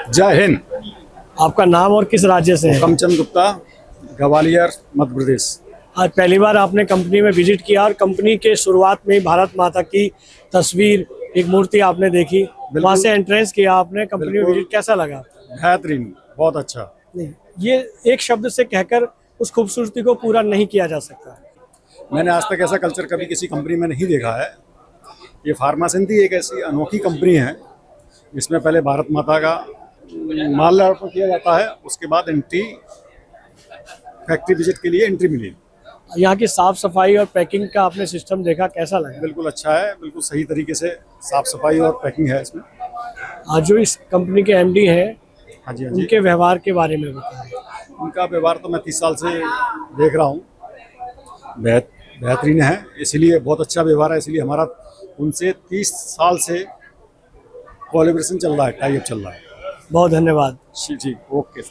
जय हिंद। आपका नाम और किस राज्य से है? हुकम गुप्ता, ग्वालियर, मध्य प्रदेश। आज पहली बार आपने कंपनी में विजिट किया और कंपनी के शुरुआत में ही भारत माता की तस्वीर, एक मूर्ति आपने देखी, वहाँ से एंट्रेंस किया आपने, कंपनी में विजिट कैसा लगा? बेहतरीन, बहुत अच्छा। नहीं, ये एक शब्द से कहकर उस खूबसूरती को पूरा नहीं किया जा सकता। मैंने आज तक ऐसा कल्चर कभी किसी कंपनी में नहीं देखा है। ये फार्मासिटी एक ऐसी अनोखी कंपनी है जिसमें पहले भारत माता का माल्यार्पण किया जाता है, उसके बाद एंट्री, फैक्ट्री विजिट के लिए एंट्री मिली। यहाँ की साफ सफाई और पैकिंग का आपने सिस्टम देखा, कैसा लगा? बिल्कुल अच्छा है, बिल्कुल सही तरीके से साफ सफाई और पैकिंग है इसमें। आज जो इस कंपनी के एमडी हैं, हाँ जी, हाँ जी। उनके व्यवहार के बारे में बताएं। उनका व्यवहार तो मैं 30 साल से देख रहा हूँ, बेहतरीन है, इसीलिए बहुत अच्छा व्यवहार है। इसलिए हमारा उनसे 30 साल से कोलैबोरेशन चल रहा है, टाई अप चल रहा है। बहुत धन्यवाद। जी, ओके।